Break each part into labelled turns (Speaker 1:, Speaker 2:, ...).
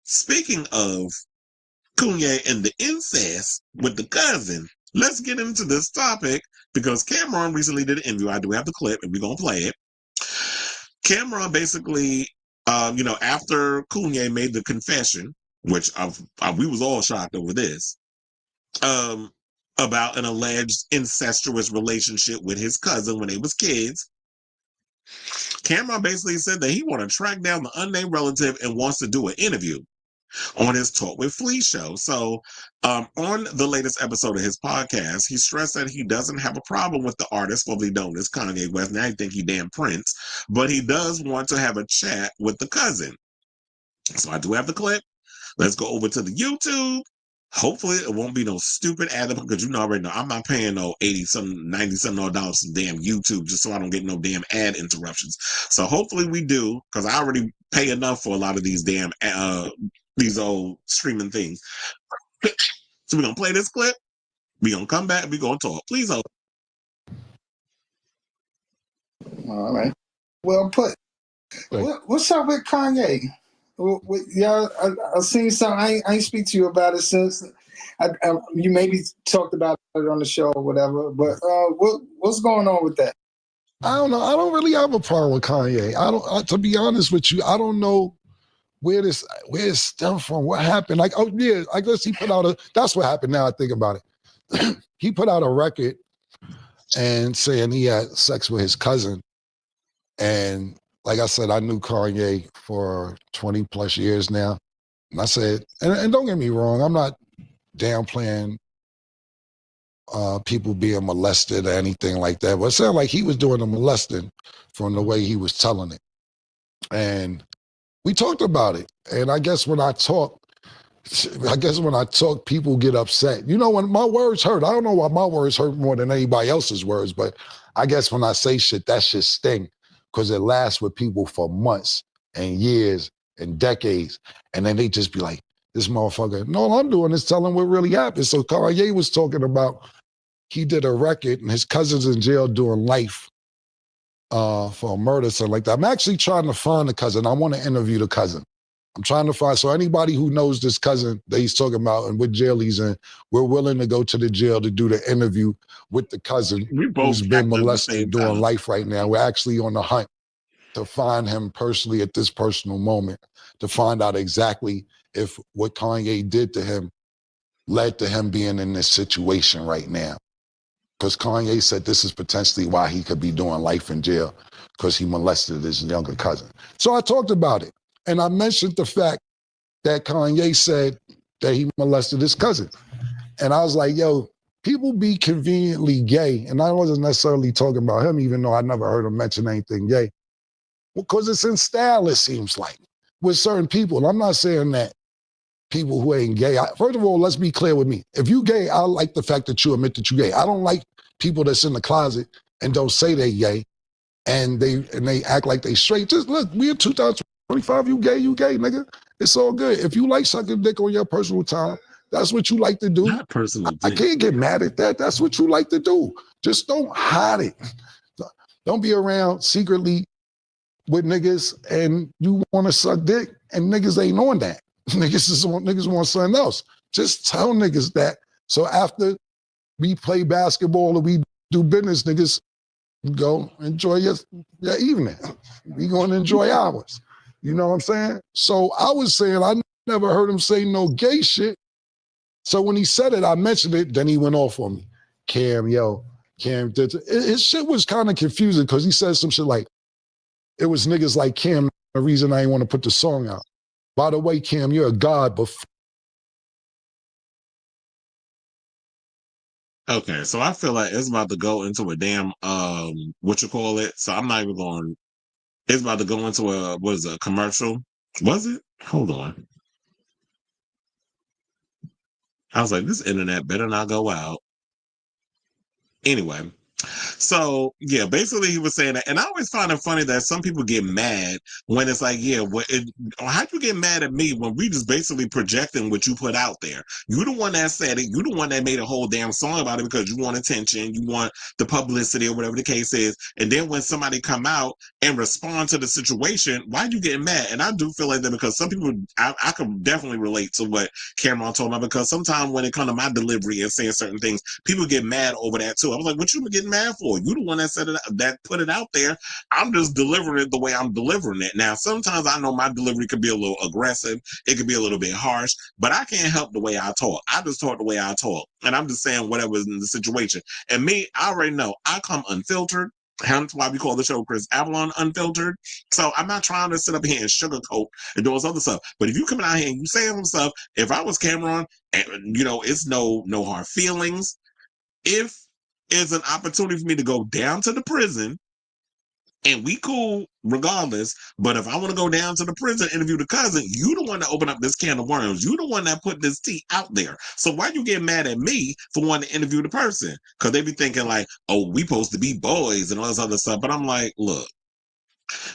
Speaker 1: Speaking of Kanye and the incest with the cousin, let's get into this topic because Cameron recently did an interview. I do have the clip and we're going to play it. Cameron basically, after Kanye made the confession, which we was all shocked over this, um, about an alleged incestuous relationship with his cousin when they was kids. Cameron basically said that he want to track down the unnamed relative and wants to do an interview on his Talk with Flea show. So on the latest episode of his podcast, he stressed that he doesn't have a problem with the artist formerly known as Kanye West. Now I think he damn Prince, but he does want to have a chat with the cousin. So I do have the clip. Let's go over to the YouTube. Hopefully it won't be no stupid ad because already know I'm not paying no 80 some 90 some dollars for damn YouTube just so I don't get no damn ad interruptions. So hopefully we do, because I already pay enough for a lot of these damn these old streaming things. So we're gonna play this clip, we're gonna come back, we're gonna talk. Please hold.
Speaker 2: All right. Well put. What's up with Kanye? Yeah, I've seen some. I ain't speak to you about it since. You maybe talked about it on the show or whatever. But what's going on with that?
Speaker 3: I don't know. I don't really have a problem with Kanye. To be honest with you, I don't know where it stemmed from. What happened? Like, oh yeah, I guess he put out that's what happened. Now I think about it. He put out a record and saying he had sex with his cousin, and like I said, I knew Kanye for 20 plus years now. And I said, and don't get me wrong, I'm not downplaying people being molested or anything like that. But it sounded like he was doing the molesting from the way he was telling it. And we talked about it. And I guess when I talk, people get upset. You know, when my words hurt, I don't know why my words hurt more than anybody else's words, but I guess when I say shit, that shit sting. Because it lasts with people for months and years and decades. And then they just be like, this motherfucker, no, all I'm doing is telling what really happened. So Kanye was talking about, he did a record and his cousin's in jail doing life for a murder, something like that. I'm actually trying to find the cousin. I want to interview the cousin. I'm trying to find, so anybody who knows this cousin that he's talking about and what jail he's in, we're willing to go to the jail to do the interview with the cousin who's been molested doing life right now. We're actually on the hunt to find him personally at this personal moment, to find out exactly if what Kanye did to him led to him being in this situation right now. Because Kanye said this is potentially why he could be doing life in jail, because he molested his younger cousin. So I talked about it. And I mentioned the fact that Kanye said that he molested his cousin. And I was like, yo, people be conveniently gay. And I wasn't necessarily talking about him, even though I never heard him mention anything gay. Because it's in style, it seems like, with certain people. And I'm not saying that people who ain't gay. First of all, let's be clear with me. If you gay, I like the fact that you admit that you gay. I don't like people that's in the closet and don't say they gay and they act like they straight. Just look, we're in 2025, you gay, nigga. It's all good. If you like sucking dick on your personal time, that's what you like to do.
Speaker 1: Not personal dick.
Speaker 3: I can't get mad at that. That's what you like to do. Just don't hide it. Don't be around secretly with niggas and you want to suck dick and niggas ain't on that. Niggas want something else. Just tell niggas that. So after we play basketball or we do business, niggas go enjoy your evening. We gonna enjoy ours. You know what I'm saying? So I was saying I never heard him say no gay shit. So when he said it, I mentioned it, then he went off on me. Cam, his shit was kind of confusing because he said some shit like, it was niggas like Cam, the reason I didn't want to put the song out. By the way, Cam, you're a god, but...
Speaker 1: Okay, so I feel like it's about to go into a damn, so I'm not even going, it's about to go into a commercial? Was it? Hold on. I was like, this internet better not go out. Anyway, So yeah, basically he was saying that, and I always find it funny that some people get mad when it's like, yeah, how you get mad at me when we just basically projecting what you put out there? You the one that said it. You the one that made a whole damn song about it because you want attention, you want the publicity or whatever the case is. And then when somebody come out and respond to the situation, why you getting mad? And I do feel like that because some people, I could definitely relate to what Cameron told me because sometimes when it comes to my delivery and saying certain things, people get mad over that too. I was like, what you getting mad for? You the one that said it, that put it out there. I'm just delivering it the way I'm delivering it. Now, sometimes I know my delivery could be a little aggressive. It could be a little bit harsh, but I can't help the way I talk. I just talk the way I talk. And I'm just saying whatever's in the situation. And me, I already know I come unfiltered. Hence why we call the show Chris Avalon Unfiltered. So I'm not trying to sit up here and sugarcoat and do all this other stuff. But if you come out here and you say some stuff, if I was Cameron, and it's no hard feelings. If it's an opportunity for me to go down to the prison and we cool regardless, but if I want to go down to the prison and interview the cousin, you the one that opened up this can of worms. You the one that put this tea out there. So why you get mad at me for wanting to interview the person? Because they be thinking like, oh, we supposed to be boys and all this other stuff. But I'm like, look,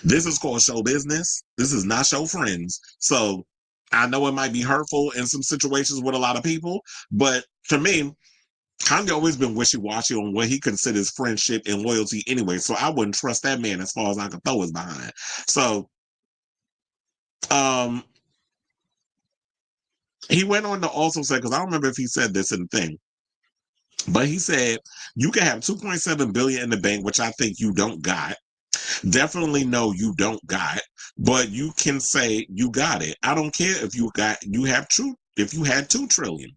Speaker 1: this is called show business. This is not show friends. So I know it might be hurtful in some situations with a lot of people, but to me, Kanye always been wishy-washy on what he considers friendship and loyalty anyway, so I wouldn't trust that man as far as I could throw his behind. So, um, he went on to also say, because I don't remember if he said this in the thing, but he said, you can have 2.7 billion in the bank, which I think you don't got. Definitely no, you don't got, but you can say you got it. I don't care if if you had 2 trillion.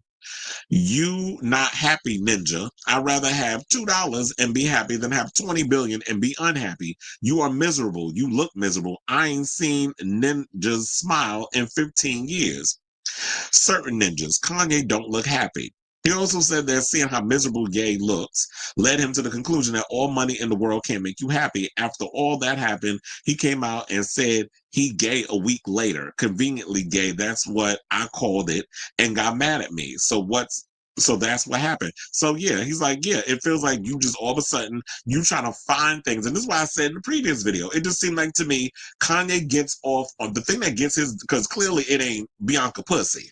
Speaker 1: You not happy, ninja. I'd rather have $2 and be happy than have 20 billion and be unhappy. You are miserable. You look miserable. I ain't seen ninjas smile in 15 years. Certain ninjas, Kanye don't look happy. He also said that seeing how miserable Ye looks led him to the conclusion that all money in the world can't make you happy. After all that happened, he came out and said he gay a week later, conveniently gay. That's what I called it, and got mad at me. So that's what happened. So yeah, he's like, yeah, it feels like you just all of a sudden you trying to find things. And this is why I said in the previous video, it just seemed like to me, Kanye gets off on the thing that gets his, because clearly it ain't Bianca pussy.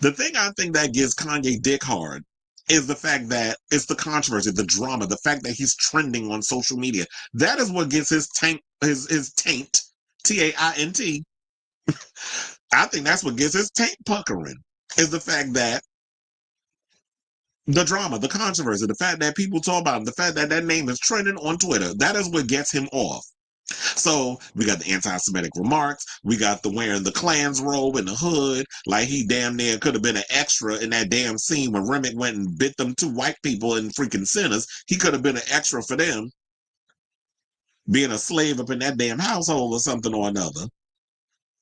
Speaker 1: The thing I think that gives Kanye dick hard is the fact that it's the controversy, the drama, the fact that he's trending on social media. That is what gets his taint, his taint, T-A-I-N-T. I think that's what gets his taint puckering, is the fact that the drama, the controversy, the fact that people talk about him, the fact that that name is trending on Twitter, that is what gets him off. So we got the anti-Semitic remarks. We got the wearing the Klan's robe in the hood, like he damn near could have been an extra in that damn scene when Remick went and bit them 2 white people in freaking sinners. He could have been an extra for them, being a slave up in that damn household or something or another.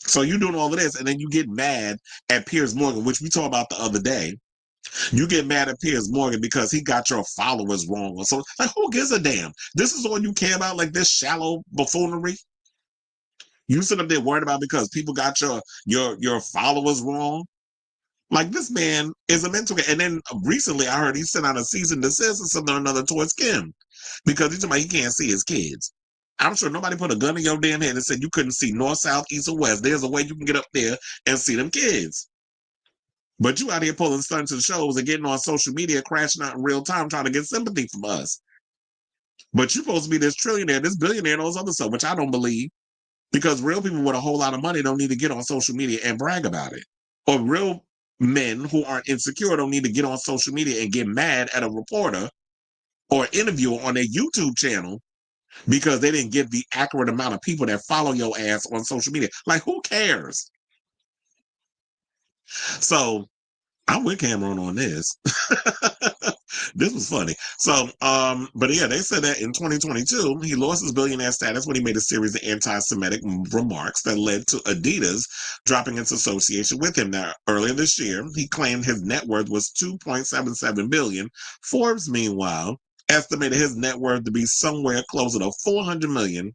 Speaker 1: So you doing all of this, and then you get mad at Piers Morgan, which we talked about the other day. You get mad at Piers Morgan because he got your followers wrong or so. Like, who gives a damn? This is all you care about, like this shallow buffoonery. You sit up there worried about because people got your followers wrong. Like, this man is a mental. And then recently I heard he sent out a cease and desist or something or another towards Kim because he's talking about he can't see his kids. I'm sure nobody put a gun in your damn head and said you couldn't see north, south, east, or west. There's a way you can get up there and see them kids. But you out here pulling stunts and shows and getting on social media, crashing out in real time, trying to get sympathy from us. But you're supposed to be this trillionaire, this billionaire, and all this other stuff, which I don't believe. Because real people with a whole lot of money don't need to get on social media and brag about it. Or real men who aren't insecure don't need to get on social media and get mad at a reporter or interviewer on their YouTube channel because they didn't get the accurate amount of people that follow your ass on social media. Like, who cares? So I'm with Cameron on this. This was funny. So, but yeah, they said that in 2022, he lost his billionaire status when he made a series of anti-Semitic remarks that led to Adidas dropping its association with him. Now, earlier this year, he claimed his net worth was 2.77 billion. Forbes, meanwhile, estimated his net worth to be somewhere closer to 400 million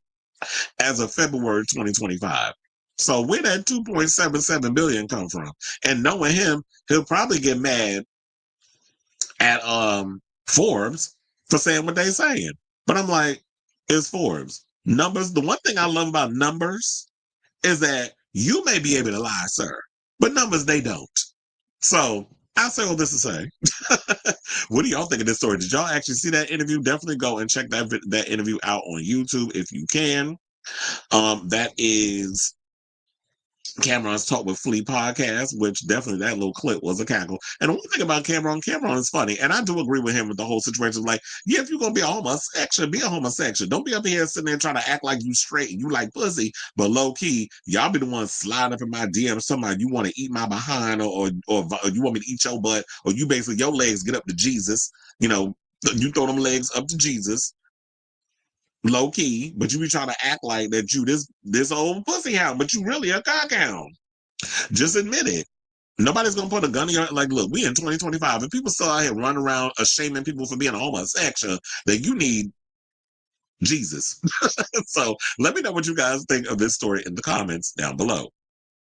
Speaker 1: as of February 2025. So where that 2.77 billion come from? And knowing him, he'll probably get mad at Forbes for saying what they saying. But I'm like, it's Forbes. Numbers, the one thing I love about numbers is that you may be able to lie, sir, but numbers, they don't. So I'll say all this to say. What do y'all think of this story? Did y'all actually see that interview? Definitely go and check that interview out on YouTube if you can. That is Cameron's Talk with Flea podcast, which definitely that little clip was a cackle. And the one thing about Cameron is funny, and I do agree with him with the whole situation. Like, yeah, if you're gonna be a homosexual, be a homosexual. Don't be up here sitting there trying to act like you straight and you like pussy, but low key, y'all be the ones sliding up in my DM. Somebody you want to eat my behind, or you want me to eat your butt, or you basically your legs get up to Jesus. You know, you throw them legs up to Jesus. Low key, but you be trying to act like that you this old pussy hound, but you really a cock hound. Just admit it. Nobody's gonna put a gun in your like. Look, we in 2025, and people still out here running around shaming people for being a homosexual. That you need Jesus. So let me know what you guys think of this story in the comments down below.